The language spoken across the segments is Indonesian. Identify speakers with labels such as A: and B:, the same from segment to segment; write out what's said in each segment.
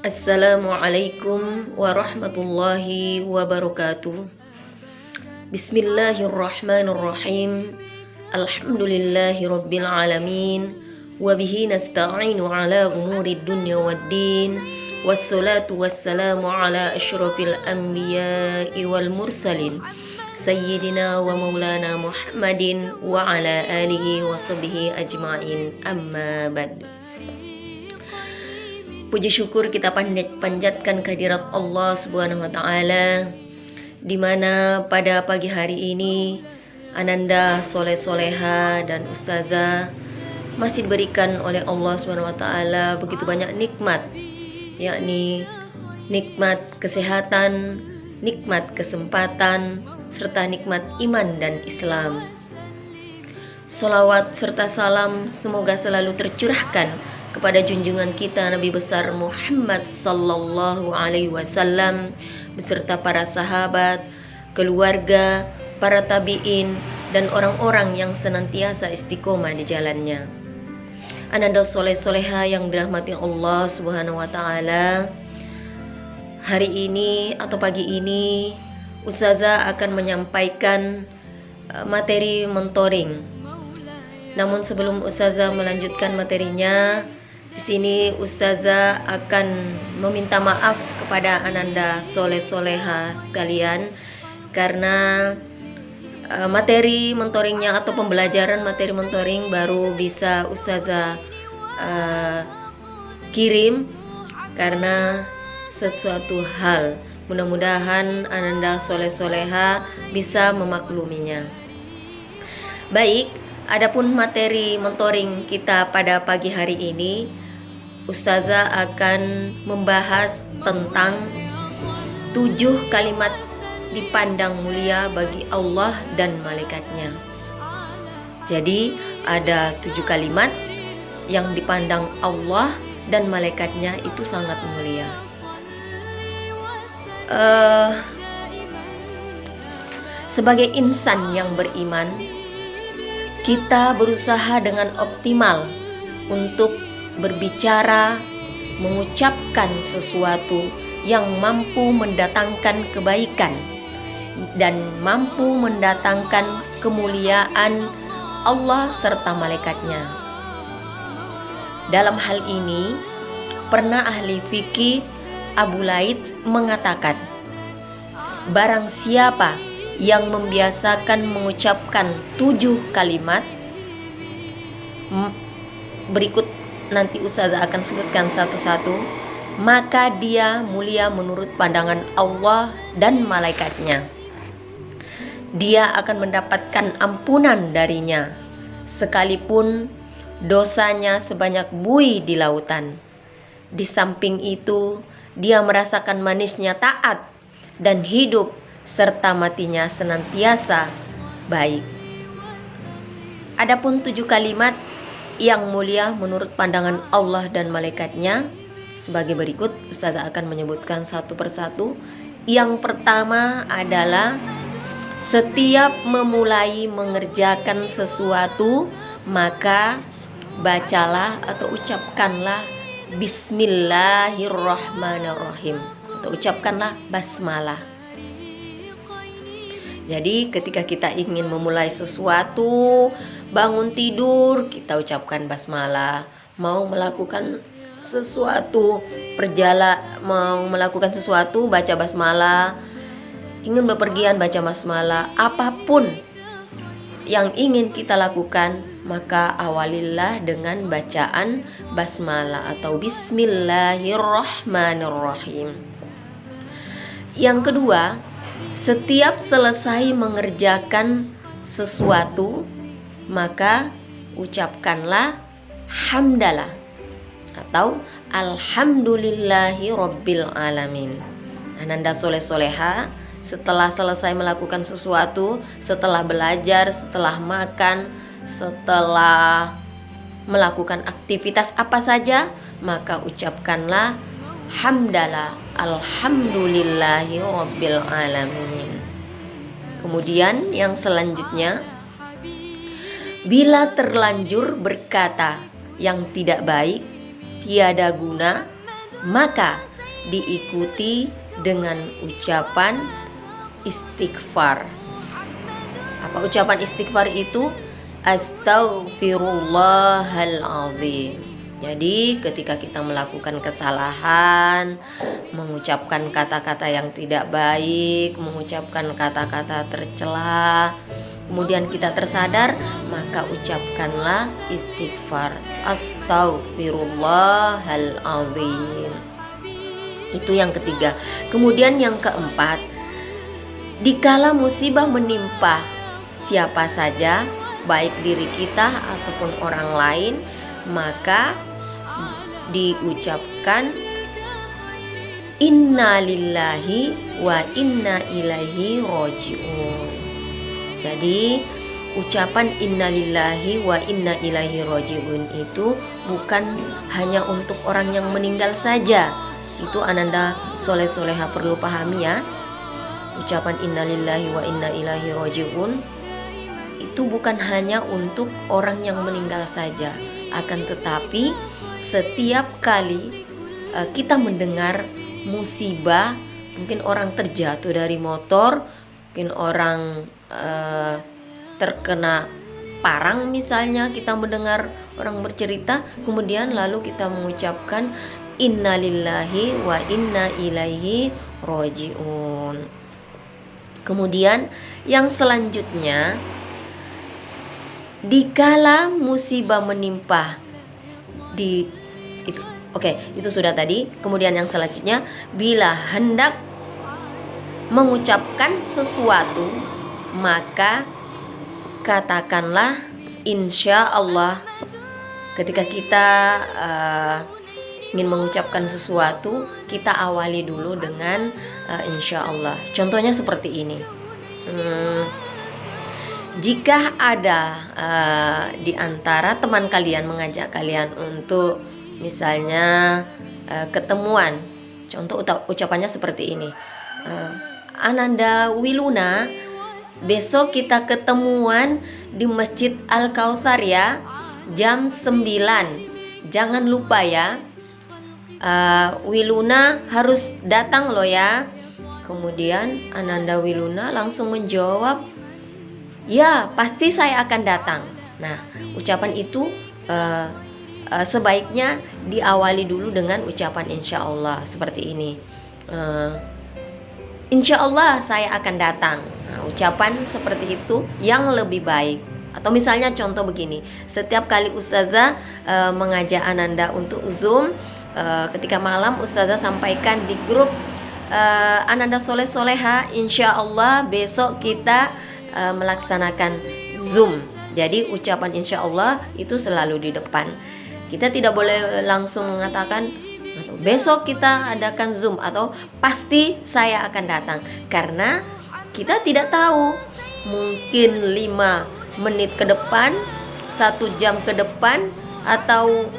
A: Assalamualaikum warahmatullahi wabarakatuh. Bismillahirrahmanirrahim. Alhamdulillahi rabbil alamin. Wabihi nasta'inu ala umurid dunya waddin. Wassalatu wassalamu ala ashrafil anbiya'i wal mursalin Sayyidina wa maulana Muhammadin wa ala alihi wa sahbihi ajma'in, amma ba'du. Puji syukur kita panjatkan kehadirat Allah Subhanahu wa taala, di mana pada pagi hari ini Ananda Soleh Soleha dan Ustazah masih diberikan oleh Allah Subhanahu wa taala begitu banyak nikmat, yakni nikmat kesehatan, nikmat kesempatan, serta nikmat iman dan Islam. Salawat serta salam semoga selalu tercurahkan kepada junjungan kita Nabi besar Muhammad sallallahu alaihi wasallam beserta para sahabat, keluarga, para tabi'in, dan orang-orang yang senantiasa istiqomah di jalannya. Ananda soleh soleha yang dirahmati Allah Subhanahu wa taala, hari ini atau pagi ini Ustazah akan menyampaikan materi mentoring. Namun sebelum Ustazah melanjutkan materinya, di sini Ustazah akan meminta maaf kepada Ananda Soleh Soleha sekalian, karena materi mentoringnya atau pembelajaran materi mentoring baru bisa Ustazah kirim karena sesuatu hal. Mudah-mudahan Ananda Soleh Soleha bisa memakluminya. Baik, adapun materi mentoring kita pada pagi hari ini, Ustazah akan membahas tentang 7 kalimat dipandang mulia bagi Allah dan malaikatnya. Jadi ada 7 kalimat yang dipandang Allah dan malaikatnya itu sangat mulia. Sebagai insan yang beriman, kita berusaha dengan optimal untuk berbicara, mengucapkan sesuatu yang mampu mendatangkan kebaikan dan mampu mendatangkan kemuliaan Allah serta malaikatnya. Dalam hal ini, pernah ahli fikih Abu Laid mengatakan, barang siapa yang membiasakan mengucapkan 7 kalimat, berikut nanti Ustazah akan sebutkan satu-satu, maka dia mulia menurut pandangan Allah dan malaikatnya. Dia akan mendapatkan ampunan darinya, sekalipun dosanya sebanyak buih di lautan. Di samping itu, dia merasakan manisnya taat dan hidup serta matinya senantiasa baik. Adapun 7 kalimat yang mulia menurut pandangan Allah dan malaikatnya sebagai berikut, Ustazah akan menyebutkan satu persatu. Yang pertama adalah setiap memulai mengerjakan sesuatu, maka bacalah atau ucapkanlah Bismillahirrahmanirrahim, atau ucapkanlah basmalah. Jadi ketika kita ingin memulai sesuatu, bangun tidur, kita ucapkan basmalah. Mau melakukan sesuatu, mau melakukan sesuatu, baca basmalah. Ingin bepergian, baca basmalah. Apapun yang ingin kita lakukan, maka awalilah dengan bacaan basmalah atau Bismillahirrahmanirrahim. Yang kedua, setiap selesai mengerjakan sesuatu, maka ucapkanlah hamdalah atau alhamdulillahi rabbil alamin. Ananda Soleh Soleha setelah selesai melakukan sesuatu, setelah belajar, setelah makan, setelah melakukan aktivitas apa saja, maka ucapkanlah hamdalah alhamdulillahi rabbil alamin. Kemudian yang selanjutnya, bila terlanjur berkata yang tidak baik, tiada guna, maka diikuti dengan ucapan istighfar. Apa ucapan istighfar itu? Astaghfirullahaladzim. Jadi ketika kita melakukan kesalahan, mengucapkan kata-kata yang tidak baik, mengucapkan kata-kata tercela, kemudian kita tersadar, maka ucapkanlah istighfar. Astaghfirullahaladzim. Itu yang ketiga. Kemudian yang keempat, dikala musibah menimpa siapa saja, baik diri kita ataupun orang lain, maka diucapkan inna lillahi wa inna ilaihi roji'un. Jadi ucapan inna lillahi wa inna ilaihi roji'un itu bukan hanya untuk orang yang meninggal saja. Itu Ananda soleh-soleha perlu pahami ya. Ucapan inna lillahi wa inna ilaihi roji'un itu bukan hanya untuk orang yang meninggal saja, akan tetapi setiap kali kita mendengar musibah, mungkin orang terjatuh dari motor, mungkin orang terkena parang misalnya, kita mendengar orang bercerita, kemudian lalu kita mengucapkan inna lillahi wa inna ilaihi roji'un. Kemudian yang selanjutnya, dikala musibah menimpa itu sudah tadi. Kemudian yang selanjutnya, bila hendak mengucapkan sesuatu, maka katakanlah insya Allah. Ketika kita ingin mengucapkan sesuatu, kita awali dulu dengan insya Allah. Contohnya seperti ini. Jika ada di antara teman kalian mengajak kalian untuk misalnya ketemuan, contoh ucapannya seperti ini, Ananda Wiluna, besok kita ketemuan di Masjid Al-Kautsar ya, jam 9. Jangan lupa ya, Wiluna harus datang loh ya. Kemudian Ananda Wiluna langsung menjawab, ya, pasti saya akan datang. Nah, ucapan itu sebaiknya diawali dulu dengan ucapan insya Allah seperti ini. Insya Allah saya akan datang. Nah, ucapan seperti itu yang lebih baik. Atau misalnya contoh begini, setiap kali Ustazah mengajak Ananda untuk Zoom, ketika malam Ustazah sampaikan di grup Ananda Soleh Soleha, insya Allah besok kita melaksanakan Zoom. Jadi ucapan insya Allah itu selalu di depan. Kita tidak boleh langsung mengatakan besok kita adakan Zoom atau pasti saya akan datang, karena kita tidak tahu, mungkin 5 menit ke depan, 1 jam ke depan, atau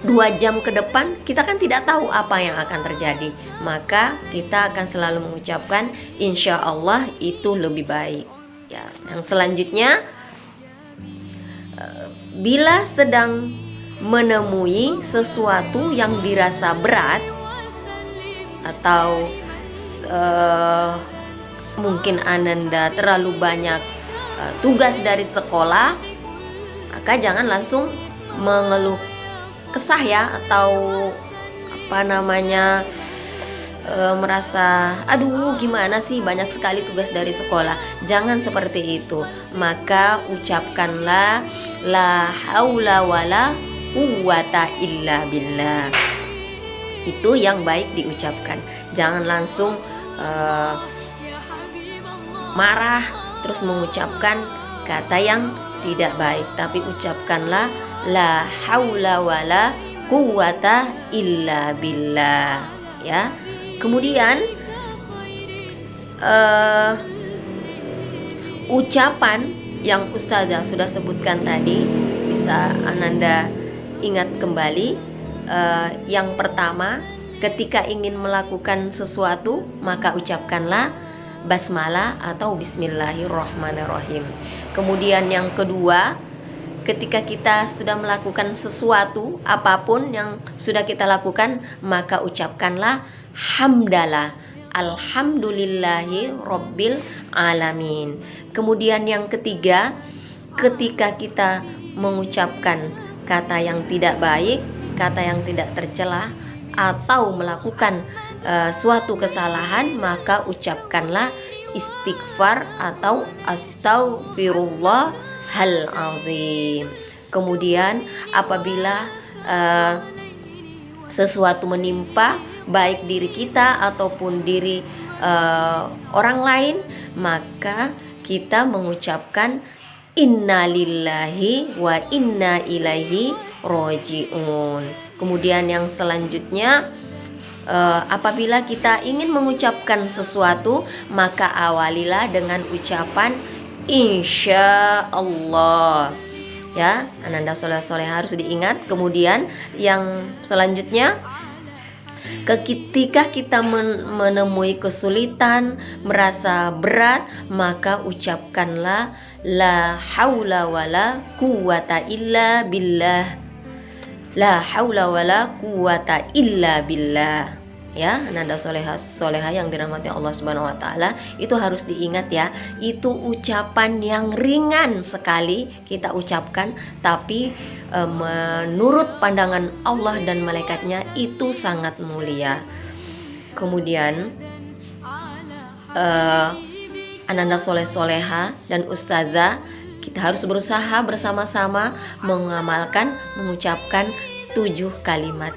A: 2 jam ke depan, kita kan tidak tahu apa yang akan terjadi. Maka kita akan selalu mengucapkan insya Allah itu lebih baik ya. Yang selanjutnya, bila sedang menemui sesuatu yang dirasa berat atau mungkin Ananda terlalu banyak tugas dari sekolah, maka jangan langsung mengeluh kesah ya, atau merasa aduh gimana sih banyak sekali tugas dari sekolah. Jangan seperti itu. Maka ucapkanlah la haula wala quwwata illa billah. Itu yang baik diucapkan. Jangan langsung marah terus mengucapkan kata yang tidak baik, tapi ucapkanlah la haula wala quwwata illa billah ya. Kemudian ucapan yang Ustazah sudah sebutkan tadi, bisa Ananda ingat kembali. Yang pertama, ketika ingin melakukan sesuatu, maka ucapkanlah basmalah atau bismillahirrahmanirrahim. Kemudian yang kedua, ketika kita sudah melakukan sesuatu, apapun yang sudah kita lakukan, maka ucapkanlah hamdalah, alhamdulillahi rabbil alamin. Kemudian yang ketiga, ketika kita mengucapkan kata yang tidak baik, kata yang tidak tercela, atau melakukan suatu kesalahan, maka ucapkanlah istighfar atau astaghfirullahal azim. Kemudian apabila sesuatu menimpa baik diri kita ataupun diri orang lain, maka kita mengucapkan innalillahi wa inna ilaihi roji'un. Kemudian yang selanjutnya, apabila kita ingin mengucapkan sesuatu, maka awalilah dengan ucapan insya Allah. Ya, ananda soleh harus diingat. Kemudian yang selanjutnya, ketika kita menemui kesulitan, merasa berat, maka ucapkanlah la haula wala quwata illa billah. La haula wala quwata illa billah. Ya, ananda soleha yang dirahmati Allah Subhanahu wa taala, itu harus diingat ya. Itu ucapan yang ringan sekali kita ucapkan, tapi menurut pandangan Allah dan malaikatnya itu sangat mulia. Kemudian ananda soleha dan ustazah, kita harus berusaha bersama-sama mengucapkan 7 kalimat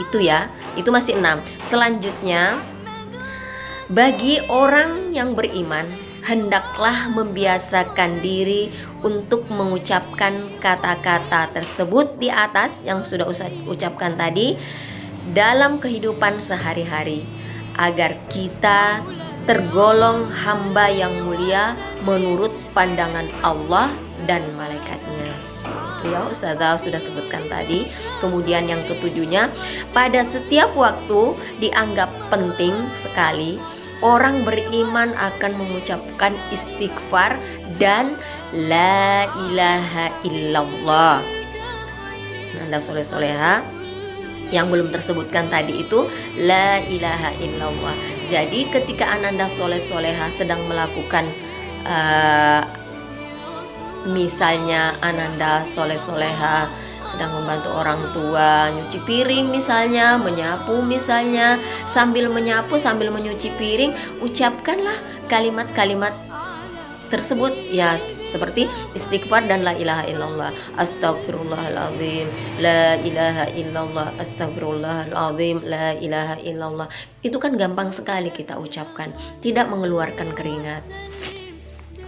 A: itu ya. Itu masih 6. Selanjutnya, bagi orang yang beriman, hendaklah membiasakan diri untuk mengucapkan kata-kata tersebut di atas yang sudah ucapkan tadi dalam kehidupan sehari-hari, agar kita tergolong hamba yang mulia menurut pandangan Allah dan malaikatnya. Itu ya, Ustazah sudah sebutkan tadi. Kemudian yang ketujuhnya, pada setiap waktu dianggap penting sekali orang beriman akan mengucapkan istighfar dan la ilaha illallah. Anda soleha yang belum tersebutkan tadi itu la ilaha illallah. Jadi ketika ananda soleha sedang melakukan misalnya ananda soleha sedang membantu orang tua nyuci piring misalnya, menyapu misalnya, sambil menyapu sambil menyuci piring, ucapkanlah kalimat-kalimat tersebut ya, seperti istighfar dan la ilaha illallah, astagfirullahaladzim, la ilaha illallah, astagfirullahaladzim, la ilaha illallah. Itu kan gampang sekali kita ucapkan, tidak mengeluarkan keringat.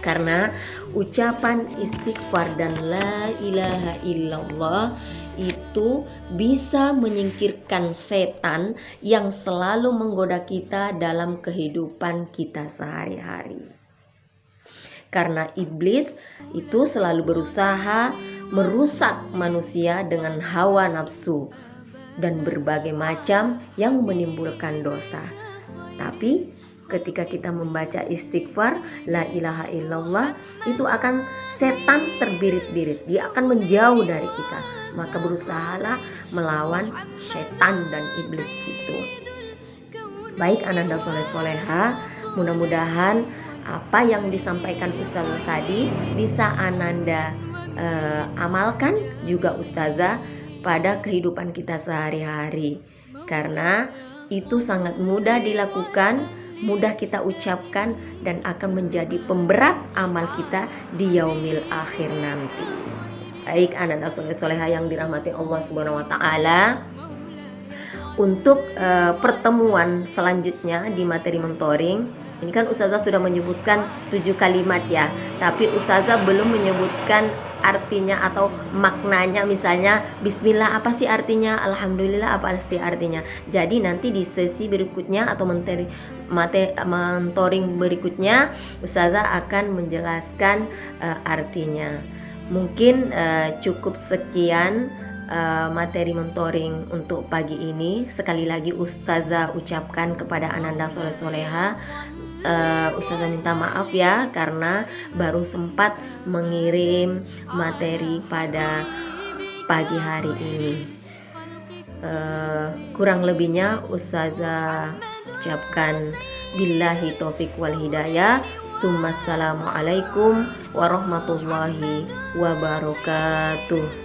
A: Karena ucapan istighfar dan la ilaha illallah itu bisa menyingkirkan setan yang selalu menggoda kita dalam kehidupan kita sehari-hari. Karena iblis itu selalu berusaha merusak manusia dengan hawa nafsu dan berbagai macam yang menimbulkan dosa. Tapi ketika kita membaca istighfar, la ilaha illallah, itu akan setan terbirit-birit, dia akan menjauh dari kita. Maka berusahalah melawan setan dan iblis itu. Baik ananda soleha, mudah-mudahan apa yang disampaikan Ustazah tadi bisa ananda amalkan juga Ustazah pada kehidupan kita sehari-hari. Karena itu sangat mudah dilakukan, mudah kita ucapkan, dan akan menjadi pemberat amal kita di yaumil akhir nanti. Baik ananda soleha yang dirahmati Allah Subhanahu wa taala, untuk pertemuan selanjutnya di materi mentoring, ini kan Ustazah sudah menyebutkan 7 kalimat ya, tapi Ustazah belum menyebutkan artinya atau maknanya. Misalnya bismillah apa sih artinya, alhamdulillah apa sih artinya. Jadi nanti di sesi berikutnya atau mentoring berikutnya Ustazah akan menjelaskan artinya. Mungkin cukup sekian materi mentoring untuk pagi ini. Sekali lagi Ustazah ucapkan kepada ananda soleha, Ustazah minta maaf ya karena baru sempat mengirim materi pada pagi hari ini. Kurang lebihnya Ustazah ucapkan billahi taufik wal hidayah. Assalamualaikum warahmatullahi wabarakatuh.